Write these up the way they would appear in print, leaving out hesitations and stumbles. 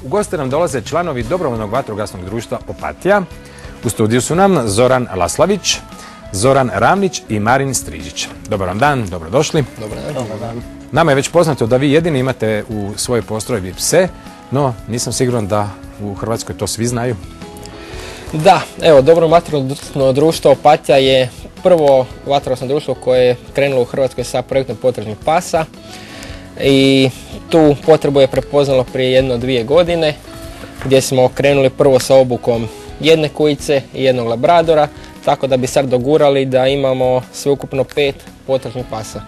U goste nam dolaze članovi Dobrovoljnog vatrogasnog društva Opatija. U studiju su nam Zoran Laslavić, Zoran Ravnić i Marin Strižić. Dobar vam dan, dobrodošli. Dobar dan. Nama je već poznato da vi jedini imate u svojoj postrojbi pse, no nisam siguran da u Hrvatskoj to svi znaju. Da, evo, Dobrovoljno vatrogasno društvo Opatija je prvo vatrogasno društvo koje je krenulo u Hrvatskoj sa projektom potrebnih pasa i tu potrebu je prepoznalo prije 1-2 godine gdje smo krenuli prvo sa obukom jedne kujice i jednog labradora, tako da bi sad dogurali da imamo sveukupno 5 potrebnih pasa.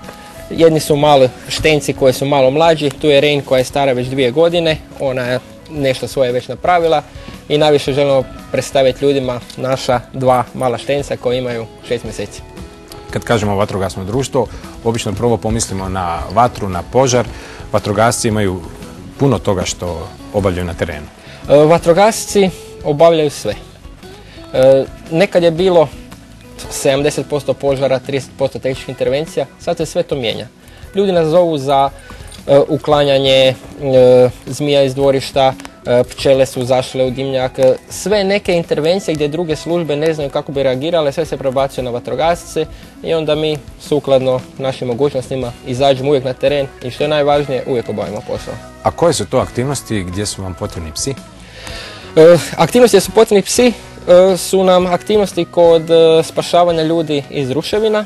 Jedni su mali štenci koji su malo mlađi, tu je Rain koja je stara već 2 godine, ona je nešto svoje već napravila i najviše želimo predstaviti ljudima naša 2 mala štenca koji imaju 6 mjeseci. Kad kažemo vatrogasno društvo, obično prvo pomislimo na vatru, na požar. Vatrogasci imaju puno toga što obavljaju na terenu. Vatrogasci obavljaju sve. Nekad je bilo 70% požara, 30% tehničkih intervencija, sad se sve to mijenja. Ljudi nas zovu za uklanjanje zmija iz dvorišta, pčele su zašle u dimnjak, sve neke intervencije gdje druge službe ne znaju kako bi reagirale, sve se prebacuje na vatrogasce i onda mi sukladno našim mogućnostima izađemo uvijek na teren i što je najvažnije, uvijek obavimo posao. A koje su to aktivnosti gdje su vam potrebni psi? Aktivnosti gdje su potrebni psi su nam aktivnosti kod spašavanja ljudi iz ruševina.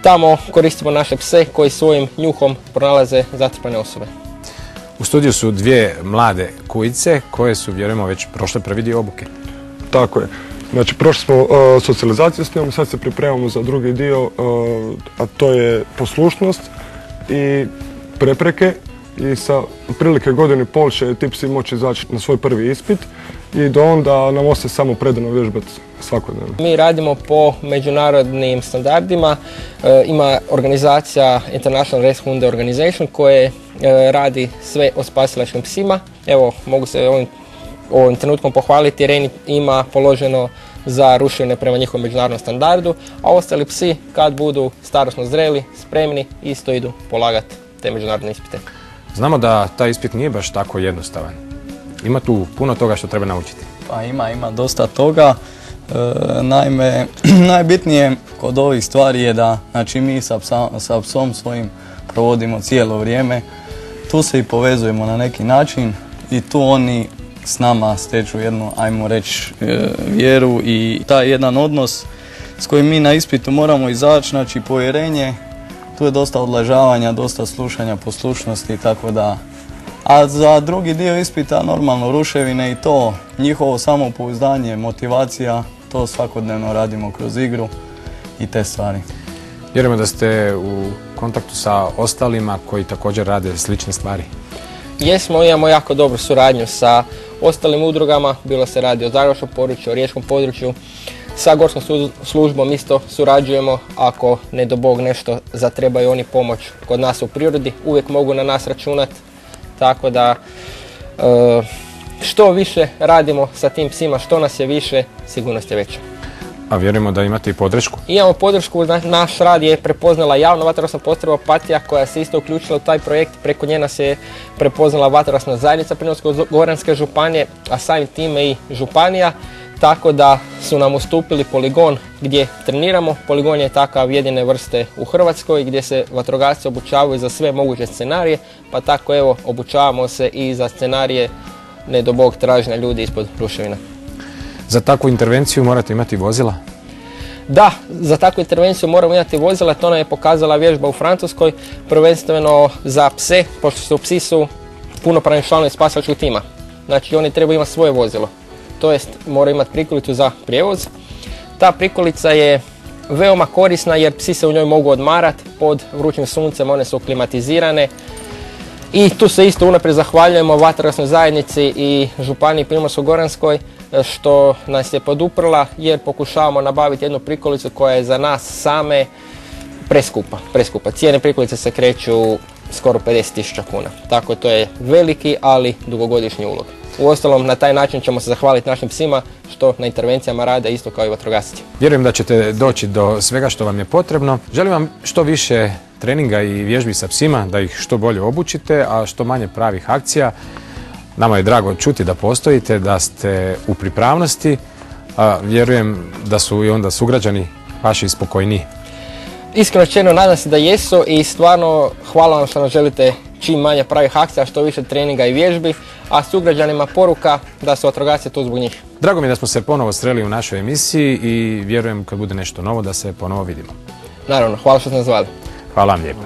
Tamo koristimo naše pse koji svojim njuhom pronalaze zatrpane osobe. U studiju su 2 mlade kujice koje su, vjerujemo, već prošle prvi dio obuke. Tako je. Znači, prošli smo socijalizaciju s njom, sad se pripremamo za drugi dio, a to je poslušnost i prepreke. I sa otprilike 1,5 godine će ti psi moći izaći na svoj prvi ispit i do onda nam ostaje samo predano vježbati svakodnevno. Mi radimo po međunarodnim standardima. Ima organizacija International Rescue Hunde Organization koje radi sve o spasilačkim psima. Evo, mogu se ovim trenutkom pohvaliti, Rain ima položeno za ruševine prema njihovom međunarodnom standardu, a ostali psi kad budu starosno zreli, spremni, isto idu polagati te međunarodne ispite. Znamo da taj ispit nije baš tako jednostavan. Ima tu puno toga što treba naučiti. Pa ima dosta toga. Naime, najbitnije kod ovih stvari je da mi sa psom svojim provodimo cijelo vrijeme. Tu se i povezujemo na neki način i tu oni s nama steču jednu, ajmo reći, vjeru i taj jedan odnos s kojim mi na ispitu moramo izaći, znači povjerenje. Tu je dosta odležavanja, dosta slušanja, poslušnosti, tako da. A za drugi dio ispita normalno ruševine i to, njihovo samopouzdanje, motivacija, to svakodnevno radimo kroz igru i te stvari. Vjerujemo da ste u kontaktu sa ostalima koji također rade slične stvari. Jesmo, imamo jako dobru suradnju sa ostalim udrugama, bilo se radi o zagrebačkom području, o riječkom području. Sa gorskom službom isto surađujemo, ako ne do Bog nešto zatrebaju oni pomoć kod nas u prirodi, uvijek mogu na nas računati, tako da što više radimo sa tim psima, što nas je više, sigurnost je veća. A vjerujemo da imate i podršku? Imamo podršku, naš rad je prepoznala javna vatrogasna postrojba Opatija koja se isto uključila u taj projekt, preko nje nas je prepoznala vatrogasna zajednica Primorsko-goranske županije, a samim time i županija. Tako da su nam ustupili poligon gdje treniramo. Poligon je takav jedine vrste u Hrvatskoj gdje se vatrogasci obučavaju za sve moguće scenarije, pa tako evo obučavamo se i za scenarije ne do Bog traženja ljudi ispod ruševina. Za takvu intervenciju morate imati vozila? Da, za takvu intervenciju moramo imati vozila, to nam je pokazala vježba u Francuskoj, prvenstveno za pse, pošto psi su punopravni članovi spasilačkog tima. Znači oni trebaju imati svoje vozilo. To jest mora imati prikolicu za prijevoz. Ta prikolica je veoma korisna jer psi se u njoj mogu odmarati pod vrućim suncem, one su klimatizirane. I tu se isto unaprijed zahvaljujemo vatrogasnoj zajednici i županiji Primorsko-goranskoj što nas je poduprla jer pokušavamo nabaviti jednu prikolicu koja je za nas same preskupa. Cijene prikolice se kreću skoro 50.000 kuna. Tako to je veliki, ali dugogodišnji ulog. Uostalom, na taj način ćemo se zahvaliti našim psima što na intervencijama rade isto kao i vatrogasci. Vjerujem da ćete doći do svega što vam je potrebno. Želim vam što više treninga i vježbi sa psima, da ih što bolje obučite, a što manje pravih akcija. Nama je drago čuti da postojite, da ste u pripravnosti. Vjerujem da su i onda sugrađani vaši spokojniji. Iskreno rečeno, nadam se da jesu i stvarno hvala vam što nam želite čim manje pravih akcija, što više treninga i vježbi, a sugrađanima poruka da su vatrogasci tu zbog njih. Drago mi je da smo se ponovo sreli u našoj emisiji i vjerujem kad bude nešto novo da se ponovo vidimo. Naravno, hvala što ste nas zvali. Hvala vam lijepo.